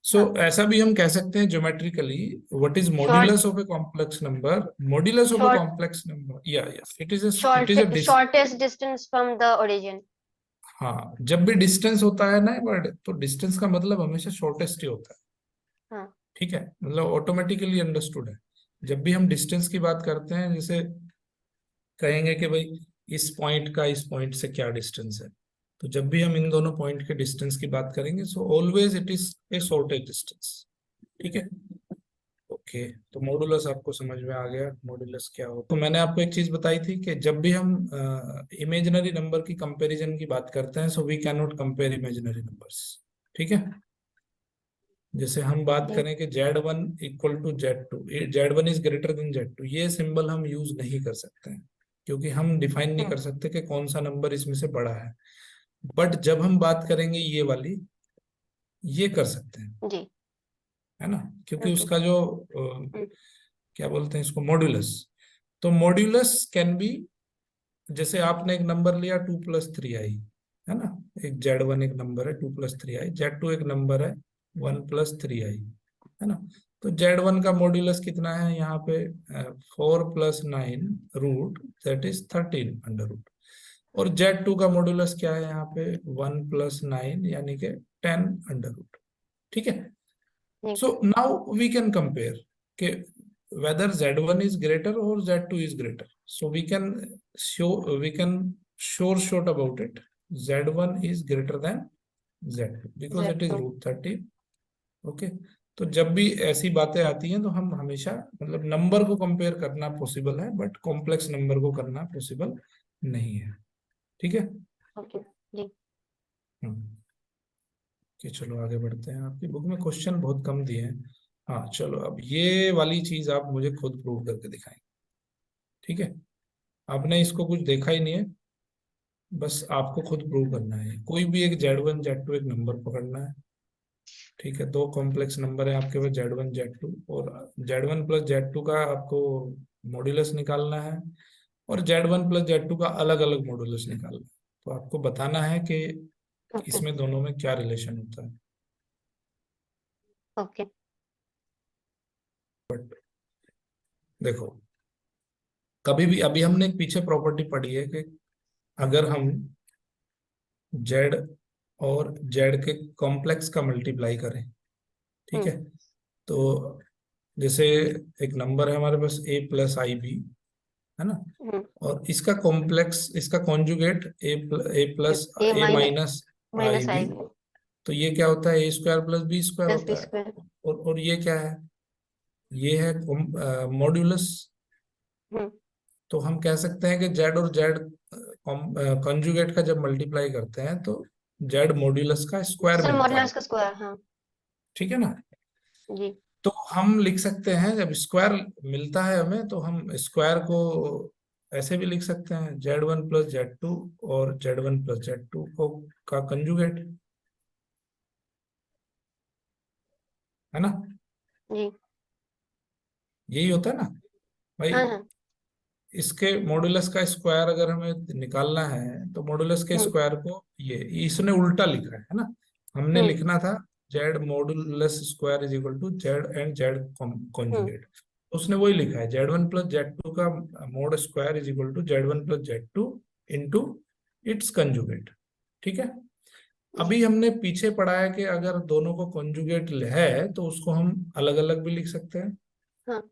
S1: सो
S2: हाँ।
S1: ऐसा भी हम कह सकते हैं geometrically, what is
S2: short
S1: modulus of a complex number? Modulus of a
S2: short
S1: complex number, या yes, it is a
S2: short shortest distance from the origin.
S1: हाँ, जब भी डिस्टेंस होता है ना वर्ड, तो डिस्टेंस का मतलब हमेशा शॉर्टेस्ट ही होता है।
S2: हाँ।
S1: ठीक है, मतलब ऑटोमेटिकली अंडरस्टूड है। जब भी हम डिस्टेंस की बात करते हैं, जैसे कहेंगे कि भाई इस पॉइंट का इस पॉइंट से क्या डिस्टेंस है, तो जब भी हम इन दोनों पॉइंट के डिस्टेंस की बात करेंगे, so always it is a shortage distance. ठीक है, ओके। तो मॉडुलस आपको समझ में आ गया, मॉडुलस क्या हो। तो मैंने आपको एक चीज बताई थी कि जब भी हम इमेजिनरी नंबर की कंपैरिजन की बात करते हैं, so we can not compare imaginary numbers. ठीक है, जैसे हम बात
S2: जी।
S1: करें कि Z1 = Z2, Z1 is greater than Z2, ये सिंबल हम यूज नहीं कर सकते हैं, क्योंकि हम डिफाइन नहीं
S2: हम्म।
S1: कर सकते कि कौन सा नंबर इसमें से बड़ा है। बट जब हम बात करेंगे ये वाली, ये कर सकते हैं,
S2: जी।
S1: है ना, क्योंकि
S2: ओके।
S1: उसका जो
S2: हम्म।
S1: क्या बोलते हैं इसको, मॉड्यूलस। तो मॉड्यूलस कैन बी, जैसे आपने एक नंबर लिया 2 + 3i, है ना, एक Z1 एक नंबर है 2 + 3i, Z2 एक नंबर है 1 + 3i, है ना। तो Z1 का मॉड्यूलस कितना है यहाँ पे? 4 + 9 √ दैट इज 13 अंडर रूट। और Z2 का मॉड्यूलस क्या है यहाँ पे? 1 + 9 यानी कि 10 अंडर रूट। ठीक है,
S2: ठीक।
S1: so now we can compare कि whether Z1 is greater or Z2 is greater. So we can sure short about it. Z1 is greater than Z2 because it is
S2: Z2।
S1: √30. Okay, तो जब भी ऐसी बातें आती हैं तो हम हमेशा मतलब नंबर को कंपेयर करना पॉसिबल है, बट कॉम्प्लेक्स नंबर को करना पॉसिबल नहीं है। ठीक है,
S2: ओके। जी।
S1: हम्म, कि चलो आगे बढ़ते हैं। आपकी बुक में क्वेश्चन बहुत कम दिए हैं। हाँ चलो, अब ये वाली चीज आप मुझे खुद प्रूव करके दिखाएं। ठीक है, आपने इसको कुछ देखा ही नहीं है, बस आपको खुद प्रूव करना है। कोई भी एक Z1 Z2 एक नंबर पकड़ना है। ठीक है, दो कॉम्प्लेक्स नंबर है आपके पास Z1 Z2, और Z1 + Z2 का आपको मॉड्यूलस निकालना है, और Z1 + Z2 का अलग अलग मॉड्यूलस निकालना है। तो आपको बताना है कि
S2: ओके।
S1: इसमें दोनों में क्या रिलेशन होता है।
S2: ओके।
S1: बट देखो, कभी भी, अभी हमने एक पीछे प्रॉपर्टी पढ़ी है कि अगर हम जेड और जेड के कॉम्प्लेक्स का मल्टीप्लाई करें, ठीक है, तो जैसे एक नंबर है हमारे पास a+ib, है ना,
S2: हम्म
S1: और इसका कॉम्प्लेक्स, इसका conjugate a plus
S2: A
S1: A
S2: minus
S1: minus I
S2: minus
S1: B,
S2: I
S1: तो ये क्या होता है, a² + b²
S2: प्लस बी
S1: होता है।
S2: स्क्वायर।
S1: और ये क्या है, ये है मॉड्यूलस।
S2: हम्म
S1: तो हम कह सकते हैं कि जेड और जेड कंजुगेट का जब मल्टीप्लाई करते हैं तो जेड मॉड्यूलस का स्क्वायर
S2: सर
S1: मिलता है।
S2: मॉडुलस का स्क्वायर, हाँ।
S1: ठीक है ना।
S2: जी
S1: तो हम लिख सकते हैं, जब स्क्वायर मिलता है हमें तो हम स्क्वायर को ऐसे भी लिख सकते हैं, z1 + z2 और z1 + z2 को का कंजुगेट, है ना।
S2: जी।
S1: यही होता है ना भाई।
S2: हाँ हाँ।
S1: इसके मॉड्यूलस का स्क्वायर अगर हमें निकालना है तो मॉड्यूलस के
S2: हम्म
S1: स्क्वायर को, ये इसने उल्टा लिखा है ना। हमने
S2: हम्म
S1: लिखना था Z modulus square = Z and Z
S2: hmm
S1: conjugate. उसने वही लिखा है z1 + z2 का mode square = z1 + z2 into its conjugate. ठीक है।
S2: जी
S1: अभी हमने पीछे पढ़ा है कि अगर दोनों को कंजुगेट है तो उसको हम अलग अलग भी लिख सकते हैं।
S2: हाँ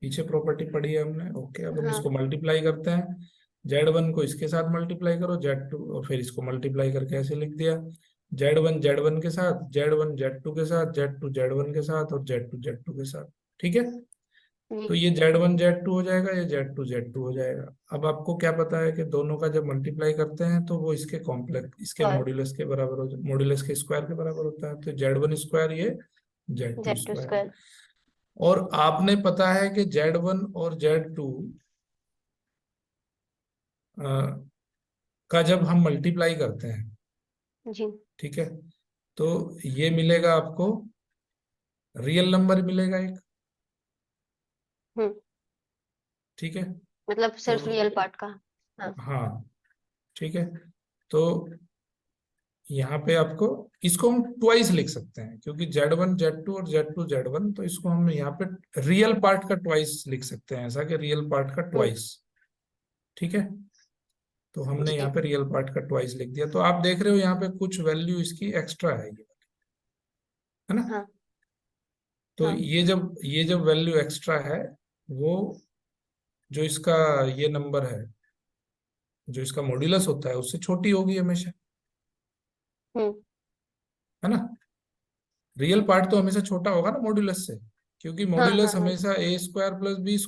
S1: पीछे प्रॉपर्टी पढ़ी है हमने। ओके, अब हम इसको
S2: हाँ
S1: मल्टीप्लाई करते हैं। z1 को इसके साथ मल्टीप्लाई करो, z2, और फिर इसको मल्टीप्लाई करके ऐसे लिख दिया, z1 के साथ, z1 z2 के साथ, z2 z1 के साथ और z2 z2 के साथ। ठीक है।
S2: जी
S1: तो ये z1 z2 हो जाएगा, ये z2 z2 हो जाएगा। अब आपको क्या पता है कि दोनों का जब मल्टीप्लाई करते हैं तो वो इसके कॉम्प्लेक्स, इसके
S2: स्क्वायर
S1: मॉड्यूलस के बराबर हो, मॉड्यूलस के स्क्वायर के बराबर होता है। तो z1 स्क्वायर, ये z2
S2: Z to
S1: square.
S2: Square.
S1: और आपने पता है कि z1 और z2 का जब हम मल्टीप्लाई करते हैं,
S2: जी
S1: ठीक है, तो ये मिलेगा आपको, रियल नंबर मिलेगा एक।
S2: हम्म
S1: ठीक है।
S2: मतलब
S1: तो
S2: सिर्फ रियल पार्ट का। हाँ
S1: हाँ, ठीक है। तो यहाँ पे आपको, इसको हम ट्वाइस लिख सकते हैं क्योंकि z1 z2 और z2 z1, तो इसको हम यहाँ पे रियल पार्ट का ट्वाइस लिख सकते हैं, ऐसा कि रियल पार्ट का
S2: हम्म
S1: ट्वाइस। ठीक है। तो हमने
S2: जी
S1: यहाँ पे रियल पार्ट का ट्वाइस लिख दिया, तो आप देख रहे हो यहाँ पे कुछ वैल्यू इसकी एक्स्ट्रा है, ये, है ना।
S2: हाँ
S1: तो
S2: हाँ
S1: ये जब वैल्यू एक्स्ट्रा है, वो जो इसका ये नंबर है, जो इसका मॉड्यूलस होता है उससे छोटी होगी हमेशा,
S2: हम्म
S1: है ना। रियल पार्ट तो हमेशा छोटा होगा ना मॉड्यूलस से, क्योंकि
S2: हाँ
S1: मॉड्यूलस
S2: हाँ हाँ
S1: हमेशा a² +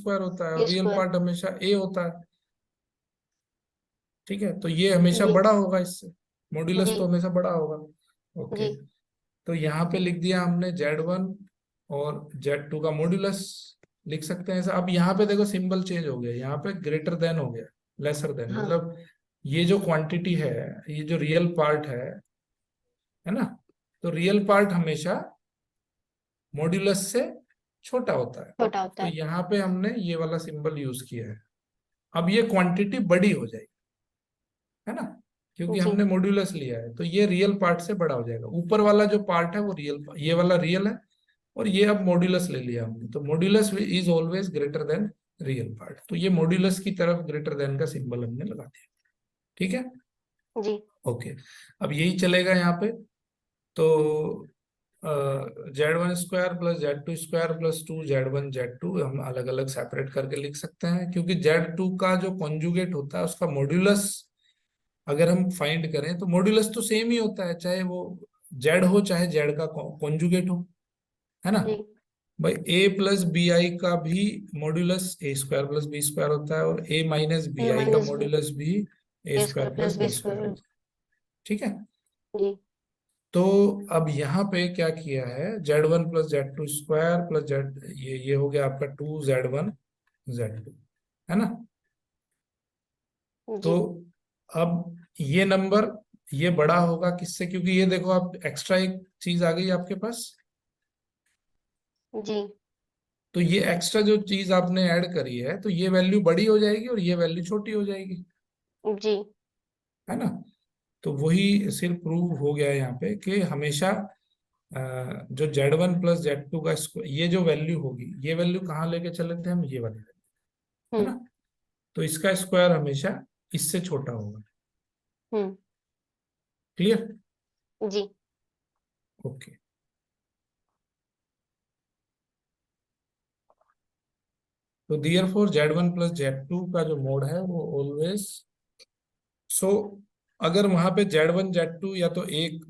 S1: b² होता है
S2: बी
S1: और रियल
S2: स्क्वायर।
S1: पार्ट हमेशा a होता है। ठीक है, तो ये हमेशा
S2: जी
S1: बड़ा होगा इससे, मॉड्यूलस
S2: जी
S1: तो हमेशा बड़ा होगा। ओके।
S2: जी
S1: तो यहाँ पे लिख दिया हमने z1 और z2 का मॉड्यूलस लिख सकते हैं ऐसा। अब यहाँ पे देखो सिंबल चेंज हो गया, यहाँ पे ग्रेटर देन हो गया, लेसर देन,
S2: हाँ
S1: मतलब ये जो क्वांटिटी है, ये जो रियल पार्ट है ना, तो रियल पार्ट हमेशा मॉड्यूलस से छोटा होता है।
S2: छोटा होता
S1: तो
S2: है।
S1: यहाँ पे हमने ये वाला सिंबल यूज किया है। अब ये क्वांटिटी बड़ी हो जाएगी, है ना, क्योंकि
S2: जी
S1: हमने मॉड्यूलस लिया है, तो ये रियल पार्ट से बड़ा हो जाएगा। ऊपर वाला जो पार्ट है वो रियल, ये वाला रियल है, और ये अब मॉड्यूलस ले लिया हमने, तो modulus is always greater than real part, तो ये मॉड्यूलस की तरफ ग्रेटर देन का सिंबल हमने लगा दिया। ठीक है।
S2: जी
S1: ओके। अब यही चलेगा यहाँ पे। तो z1 square + z2 square + 2z1 z2 हम अलग अलग सेपरेट करके लिख सकते हैं, क्योंकि z2 का जो कॉन्जुगेट होता है उसका मॉड्यूलस अगर हम फाइंड करें तो मॉड्यूलस तो सेम ही होता है, चाहे वो z हो चाहे z का कॉन्जुगेट हो, है ना।
S2: जी
S1: भाई a+bi का भी मॉड्यूलस a² + b² होता है, और
S2: ए
S1: a-bi का
S2: माइनस बी
S1: मॉड्यूलस भी
S2: A
S1: a²
S2: square plus
S1: +
S2: B
S1: b²
S2: square.
S1: होता है। ठीक है।
S2: जी
S1: तो अब यहाँ पे क्या किया है, z1 + z2 स्क्वायर + z, ये हो गया आपका 2z1 z2, है ना। तो
S2: जी
S1: अब ये नंबर, ये बड़ा होगा किससे, क्योंकि ये देखो आप एक्स्ट्रा एक चीज आ गई आपके पास।
S2: जी
S1: तो ये एक्स्ट्रा जो चीज आपने ऐड करी है, तो ये वैल्यू बड़ी हो जाएगी और ये वैल्यू छोटी हो जाएगी,
S2: जी
S1: है ना। तो वही सिर्फ प्रूव हो गया है यहाँ पे कि हमेशा जो z1 + z2 का ये जो वैल्यू होगी, ये वैल्यू कहाँ लेके चले थे हम, ये वाली value, है
S2: हम्म
S1: ना। तो इसका स्क्वायर हमेशा इससे छोटा होगा।
S2: हम्म।
S1: क्लियर?
S2: जी।
S1: ओके। तो देयरफॉर Z1 प्लस Z2 का जो मोड है वो ऑलवेज, सो अगर वहां पे Z1 Z2 या तो एक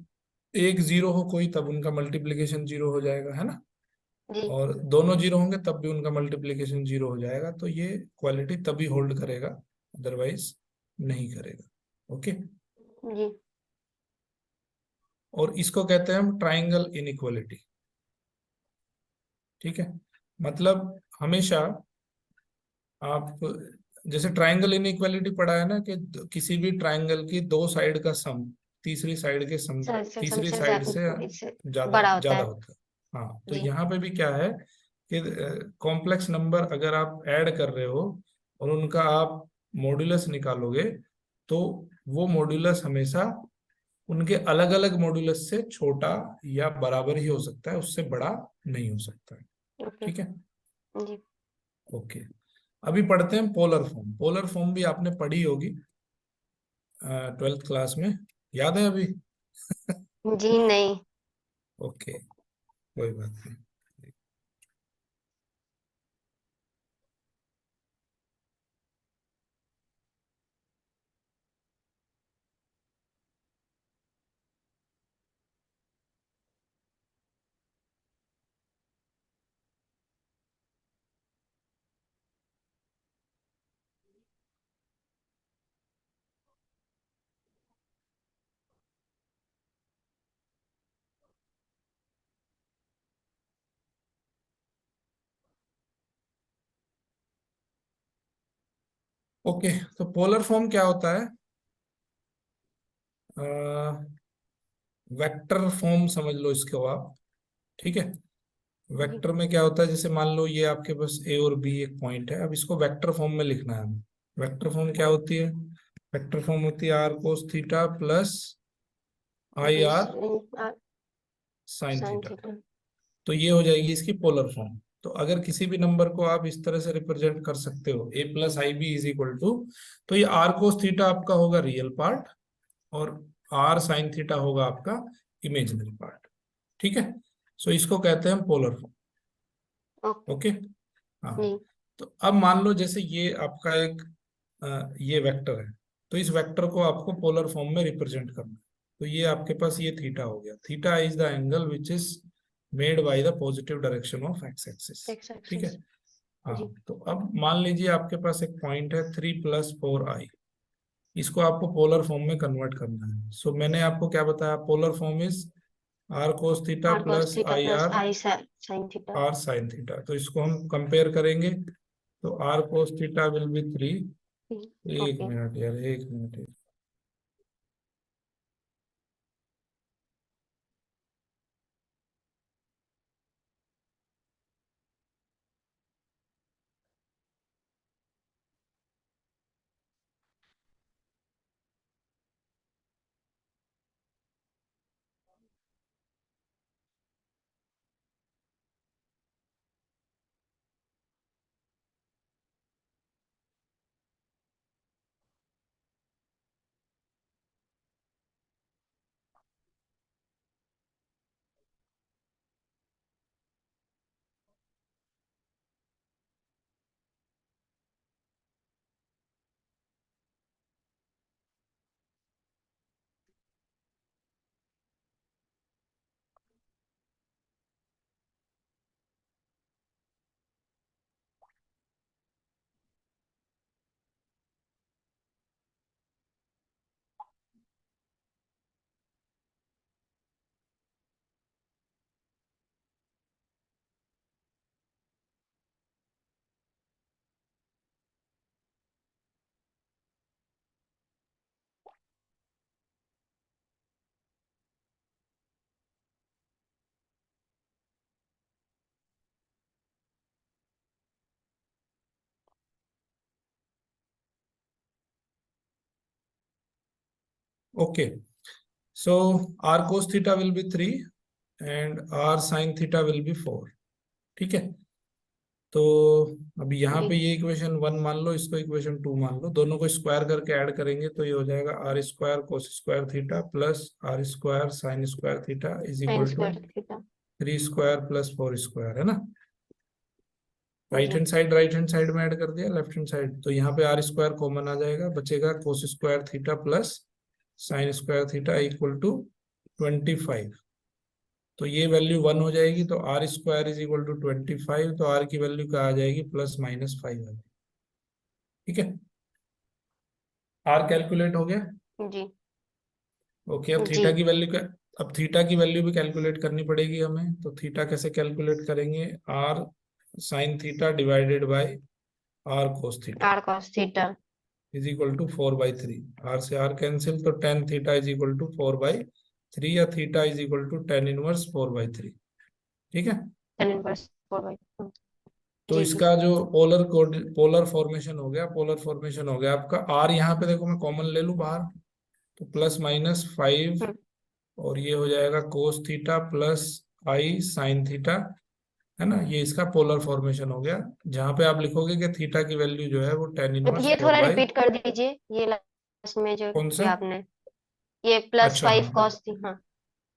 S1: एक जीरो हो कोई, तब उनका मल्टीप्लीकेशन जीरो हो जाएगा, है ना?
S2: जी।
S1: और दोनों जीरो होंगे तब भी उनका मल्टीप्लीकेशन जीरो हो जाएगा। तो ये क्वालिटी तभी होल्ड करेगा, अदरवाइज नहीं करेगा। ओके।
S2: जी।
S1: और इसको कहते हैं हम ट्राइंगल इनइक्वालिटी। ठीक है, मतलब हमेशा आप जैसे ट्राइंगल इनइक्वालिटी पढ़ा है ना, कि किसी भी ट्राइंगल की दो साइड का सम तीसरी साइड के सम,
S2: सर से
S1: तीसरी
S2: सबसे
S1: साइड से
S2: इससे
S1: ज्यादा
S2: बड़ा होता
S1: ज्यादा
S2: है।
S1: होता है। हाँ, तो
S2: जी।
S1: यहाँ पे भी क्या है कि कॉम्प्लेक्स नंबर अगर आप ऐड कर रहे हो और उनका आप मॉड्यूलस निकालोगे, तो वो मॉड्यूलस हमेशा उनके अलग अलग मॉड्यूलस से छोटा या बराबर ही हो सकता है, उससे बड़ा नहीं हो सकता है।
S2: ओके।
S1: ठीक है।
S2: जी।
S1: ओके। अभी पढ़ते हैं पोलर फॉर्म। पोलर फॉर्म भी आपने पढ़ी होगी 12th क्लास में, याद है अभी?
S2: जी नहीं।
S1: ओके, कोई बात नहीं। ओके, तो पोलर फॉर्म क्या होता है? वेक्टर फॉर्म समझ लो इसको आप। ठीक है।
S2: जी।
S1: वेक्टर में क्या होता है, जैसे मान लो ये आपके पास ए और बी एक पॉइंट है, अब इसको वेक्टर फॉर्म में लिखना है हमें। वेक्टर फॉर्म क्या होती है? वेक्टर फॉर्म होती है R cos theta plus I
S2: बीस
S1: R sine
S2: sine
S1: theta.
S2: Theta.
S1: तो ये हो जाएगी इसकी पोलर फॉर्म। तो अगर किसी भी नंबर को आप इस तरह से रिप्रेजेंट कर सकते हो, A plus I B is equal to, तो ये आर कोस थीटा आपका होगा रियल पार्ट और आर साइन थीटा होगा आपका इमेजिनरी पार्ट। ठीक है। सो इसको कहते हैं पोलर फॉर्म।
S2: ओके।
S1: ओके। हाँ।
S2: जी।
S1: तो अब मान लो जैसे ये आपका एक ये वेक्टर है, तो इस वेक्टर को आपको पोलर फॉर्म में रिप्रेजेंट करना है। तो ये आपके पास ये थीटा हो गया। Theta is the angle which is made by the positive direction of x axis.
S2: X
S1: ठीक है।
S2: एक्सिस।
S1: हाँ,
S2: जी।
S1: तो अब मान लीजिए आपके पास एक पॉइंट है 3 + 4i। इसको आपको पोलर फॉर्म में कन्वर्ट करना है। सो मैंने आपको क्या बताया? Polar form is R cos theta
S2: R cos
S1: plus
S2: theta
S1: I
S2: plus
S1: R
S2: I sine theta.
S1: R sine theta. तो इसको हम कंपेयर करेंगे, तो R cos theta will be 3। एक
S2: ओके।
S1: मिनट यार, एक minute. Okay, so R cos theta will be 3 and R sine theta will be 4। ठीक है। तो अभी यहाँ पे
S2: जी
S1: ये इक्वेशन 1 मान लो, इसको इक्वेशन 2 मान लो, दोनों को स्क्वायर करके ऐड करेंगे तो ये हो जाएगा R square cos square theta plus R square sine square theta is
S2: sine
S1: equal to
S2: square theta.
S1: 3 square plus 4 square, है ना।
S2: जी
S1: राइट हैंड साइड में ऐड कर दिया लेफ्ट हैंड साइड, तो यहाँ पे आर स्क्वायर कॉमन आ जाएगा, बचेगा cos square theta plus sine square theta equal to 25। तो ये वैल्यू 1 हो जाएगी, तो R square is equal to 25, तो आर की वैल्यू क्या आ जाएगी, +-5 आ जाएगी। ठीक है, आर कैलकुलेट हो गया।
S2: जी
S1: ओके, अब
S2: जी
S1: थीटा की वैल्यू क्या, अब थीटा की वैल्यू भी कैलकुलेट करनी पड़ेगी हमें, तो थीटा कैसे कैलकुलेट करेंगे, R sine theta divided by R cos theta
S2: R cos theta.
S1: Is equal to 4/3। R से आर कैंसिल, तो tan theta is equal to 4/3, या theta is equal to tan inverse 4/3। ठीक है,
S2: tan इनवर्स 4/।
S1: तो
S2: जी जी
S1: इसका जो पोलर फॉर्मेशन हो गया, पोलर फॉर्मेशन हो गया आपका। आर यहाँ पे देखो मैं कॉमन ले लूं बाहर, तो +-5,
S2: हम्म,
S1: और ये हो जाएगा कोस theta plus I sine theta, है ना। ये इसका पोलर फॉर्मेशन हो गया, जहां पे आप लिखोगे कि थीटा की वैल्यू जो है वो टेन इनवर्स
S2: ये
S1: फोर
S2: थोड़ा
S1: बाई
S2: रिपीट कर दीजिए, ये लास्ट में जो
S1: कौन सा।
S2: किया आपने, ये प्लस
S1: अच्छा, हाँ
S2: 5 कॉस थी, हाँ।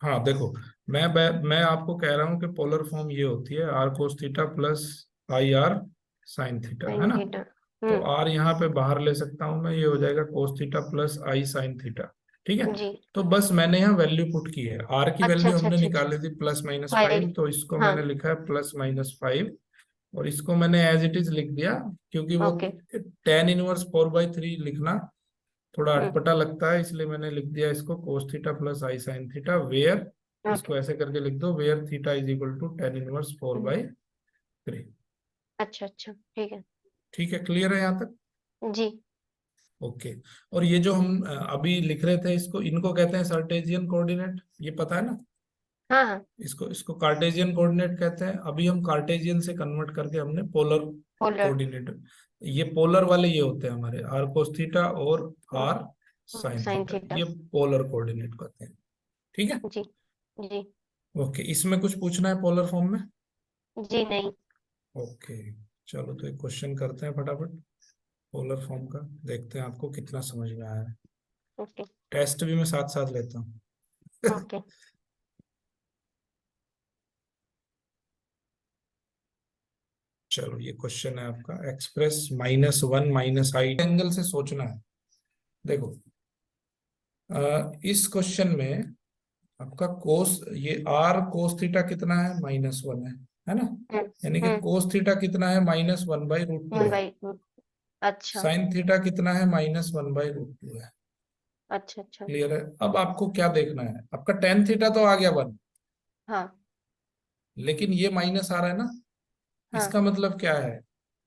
S1: हाँ, देखो मैं आपको कह रहा हूँ कि पोलर फॉर्म ये होती है R cos theta plus I R sine theta, है
S2: साइन
S1: ना।
S2: थीटा।
S1: तो आर यहाँ पे बाहर ले सकता हूँ मैं, ये हो जाएगा कोस theta plus I sine theta. ठीक है,
S2: जी।
S1: तो बस मैंने यहाँ वैल्यू पुट की है, आर की
S2: अच्छा
S1: वैल्यू
S2: अच्छा
S1: हमने
S2: अच्छा अच्छा।
S1: निकाली थी +-5,
S2: 5।
S1: तो इसको
S2: हाँ।
S1: मैंने लिखा है +-5, और इसको मैंने एज इट इज लिख दिया, क्योंकि वो
S2: ओके।
S1: टेन इनवर्स 4/3 लिखना थोड़ा
S2: हम्म।
S1: अटपटा लगता है, इसलिए मैंने लिख दिया इसको cos theta plus I sine theta, where,
S2: okay.
S1: इसको ऐसे करके लिख दो, where theta is equal to tan inverse four
S2: hmm,
S1: by three
S2: अच्छा अच्छा, ठीक है।
S1: ठीक है, क्लियर है यहाँ तक।
S2: जी
S1: ओके, और ये जो हम अभी लिख रहे थे, इसको इनको कहते हैं सर्टेजियन कोऑर्डिनेट, ये पता है ना।
S2: हाँ हाँ।
S1: इसको इसको कार्टेजियन कोऑर्डिनेट कहते हैं, अभी हम कार्टेजियन से कन्वर्ट करके हमने पोलर
S2: पोलर।
S1: कोऑर्डिनेट, ये पोलर वाले ये होते हैं हमारे आर कोस थीटा और R sine
S2: sine
S1: theta,
S2: theta.
S1: ये पोलर कोऑर्डिनेट कहते हैं। ठीक है,
S2: जी जी
S1: ओके, इसमें कुछ पूछना है पोलर फॉर्म में।
S2: जी नहीं।
S1: ओके, चलो तो एक क्वेश्चन करते हैं फटाफट, पोलर फॉर्म का, देखते हैं आपको कितना समझ में आया है।
S2: ओके
S1: टेस्ट भी मैं साथ साथ लेता हूँ।
S2: ओके।
S1: चलो, ये क्वेश्चन है आपका, एक्सप्रेस -1 -i एंगल से सोचना है। देखो, इस क्वेश्चन में आपका कोस, ये आर कोस थीटा कितना है, -1 है ना। यानी कि
S2: हम्म।
S1: कोस थीटा कितना है, -1/√2
S2: वन
S1: है।
S2: बाई। अच्छा
S1: साइन थीटा कितना है, -1/√2 है।
S2: अच्छा अच्छा।
S1: क्लियर है, अब आपको क्या देखना है, आपका टेन थीटा तो आ गया 1,
S2: हाँ
S1: लेकिन ये माइनस आ रहा है ना।
S2: हाँ।
S1: इसका मतलब क्या है,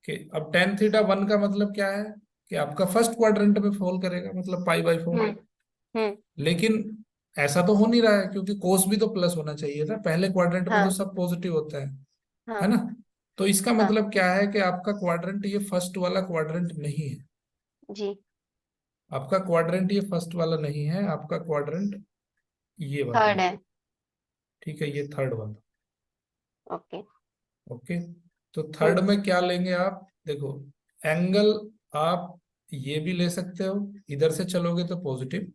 S1: कि अब टेन थीटा 1 का मतलब क्या है, कि आपका फर्स्ट क्वाड्रेंट में फॉल करेगा, मतलब π/4।
S2: हम्म हम्म।
S1: लेकिन ऐसा तो हो नहीं रहा है, क्योंकि कोस भी तो प्लस होना चाहिए था, पहले क्वाड्रेंट में तो
S2: हाँ
S1: सब पॉजिटिव होता है
S2: हाँ
S1: ना। तो इसका
S2: हाँ।
S1: मतलब क्या है, कि आपका क्वाड्रेंट ये फर्स्ट वाला क्वाड्रेंट नहीं है।
S2: जी।
S1: आपका क्वाड्रेंट ये फर्स्ट वाला नहीं है, आपका क्वाड्रेंट ये वाला
S2: थर्ड
S1: है।
S2: है।
S1: ठीक है, ये थर्ड वाला।
S2: ओके।
S1: ओके, तो
S2: हम्म।
S1: थर्ड में क्या लेंगे आप, देखो, एंगल आप ये भी ले सकते हो, इधर से चलोगे तो पॉजिटिव,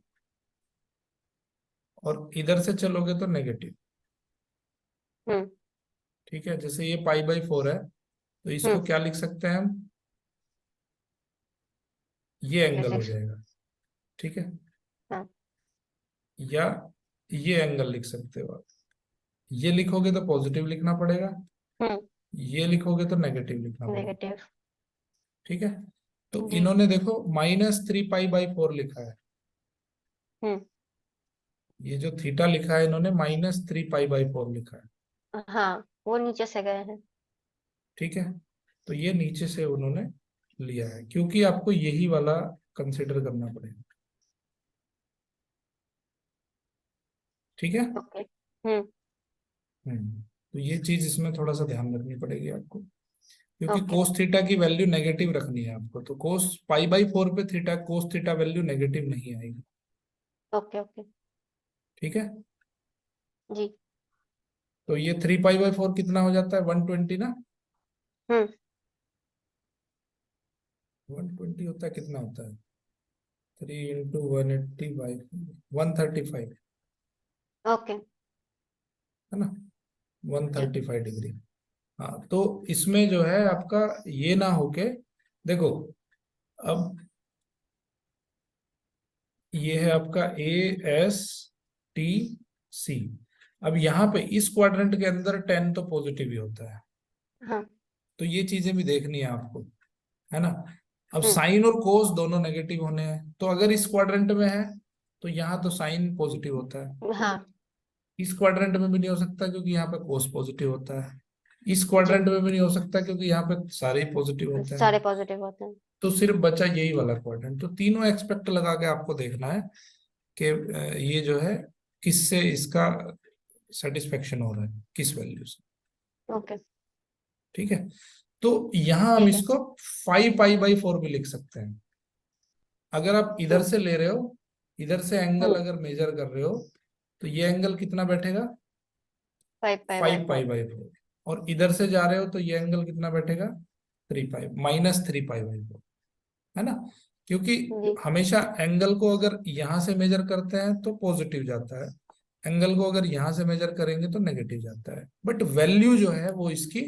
S1: और इधर से चलोगे तो नेगेटिव।
S2: हम्म
S1: ठीक है, जैसे ये π/4 है, तो इसको
S2: हम्म।
S1: क्या लिख सकते हैं हम, ये एंगल हो
S2: फिजिक्स।
S1: जाएगा। ठीक है,
S2: हाँ।
S1: या ये एंगल लिख सकते हो आप, ये लिखोगे तो पॉजिटिव लिखना पड़ेगा,
S2: हम्म।
S1: ये लिखोगे तो नेगेटिव लिखना पड़ेगा।
S2: नेगेटिव।
S1: ठीक है, तो
S2: जी।
S1: इन्होंने देखो -3π/4 लिखा है,
S2: हम्म।
S1: ये जो थीटा लिखा है इन्होंने -3π/4 लिखा है।
S2: हाँ, वो नीचे से गए हैं।
S1: ठीक है, तो ये नीचे से उन्होंने लिया है, क्योंकि आपको यही वाला कंसिडर करना पड़ेगा। ठीक है,
S2: ओके। हम्म।
S1: तो ये चीज इसमें थोड़ा सा ध्यान रखनी पड़ेगी आपको, क्योंकि
S2: ओके
S1: कोस थीटा की वैल्यू नेगेटिव रखनी है आपको, तो कोस π/4 पे theta cos theta value negative नहीं आएगी।
S2: Okay okay.
S1: ठीक है,
S2: जी।
S1: तो ये 3π/4 कितना हो जाता है, 120 ना।
S2: हम्म।
S1: 120 होता है, कितना होता है? 3 × 180 बाई 135,
S2: ओके।
S1: है ना?
S2: जी
S1: 135 डिग्री। हाँ, तो इसमें जो है आपका ये ना होके, देखो अब ये है आपका ASTC। अब यहाँ पे इस क्वाड्रेंट के अंदर 10 तो पॉजिटिव ही होता है,
S2: हाँ।
S1: तो ये चीजें भी देखनी है आपको, है ना? अब
S2: हम्म।
S1: साइन और कोस दोनों नेगेटिव होने हैं, तो अगर इस क्वाड्रेंट में है तो यहाँ तो साइन पॉजिटिव होता है,
S2: हाँ।
S1: इस क्वाड्रेंट में भी नहीं हो सकता क्योंकि यहाँ पे कोस पॉजिटिव होता है, इस
S2: जी
S1: क्वाड्रेंट में भी नहीं हो सकता क्योंकि यहाँ पे सारे ही पॉजिटिव होते हैं।
S2: सारे पॉजिटिव होते हैं।
S1: तो सिर्फ बचा यही वाला क्वाड्रेंट, तो तीनों एक्सपेक्ट लगा के आपको देखना है कि ये जो है किससे इसका सेटिस्फेक्शन हो रहा है, किस वैल्यू से।
S2: ओके।
S1: ठीक है, तो यहाँ हम
S2: ठीक है।
S1: इसको 5 पाई/4 भी लिख सकते हैं। अगर आप इधर
S2: हम्म।
S1: से ले रहे हो, इधर से एंगल
S2: हम्म।
S1: अगर मेजर कर रहे हो, तो ये एंगल कितना बैठेगा?
S2: 5 पाई बाय 4।5
S1: पाई/4। और इधर से जा रहे हो तो ये एंगल कितना बैठेगा? 3 पाई, -3 पाई/4, है ना? क्योंकि
S2: जी
S1: हमेशा एंगल को अगर यहां से मेजर करते हैं तो पॉजिटिव जाता है, एंगल को अगर यहां से मेजर करेंगे तो नेगेटिव जाता है, बट वैल्यू जो है वो इसकी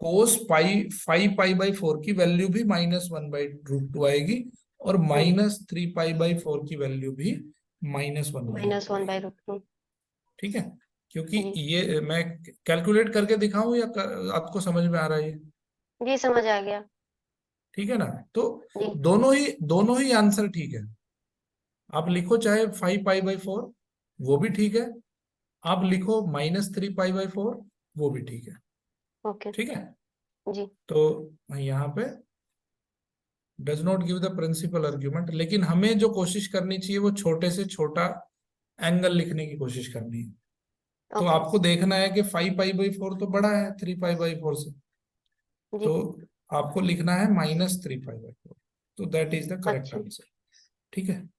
S1: कोस पाई 5 पाई/4 की वैल्यू भी -1/√2 आएगी, और
S2: हम्म।
S1: -3 पाई/4 की वैल्यू भी -1/√2
S2: -1 बाय
S1: आएगी।
S2: Root two.
S1: ठीक है, क्योंकि
S2: जी।
S1: ये मैं कैलकुलेट करके दिखाऊं या आपको समझ में आ रहा है ये?
S2: जी समझ आ गया।
S1: ठीक है ना? तो
S2: जी।
S1: दोनों ही आंसर ठीक है। आप लिखो चाहे 5 पाई/4, वो भी ठीक है, आप लिखो -3 पाई/4, वो भी ठीक है।
S2: ओके।
S1: ठीक है,
S2: जी।
S1: तो यहाँ पे does not give the principal argument, लेकिन हमें जो कोशिश करनी चाहिए वो छोटे से छोटा एंगल लिखने की कोशिश करनी है। तो
S2: ओके।
S1: आपको देखना है कि 5 पाई/4 तो बड़ा है 3 पाई/4 से,
S2: जी।
S1: तो आपको लिखना है -3 पाई/4, तो दैट इज द करेक्ट
S2: अच्छा।
S1: आंसर। ठीक है।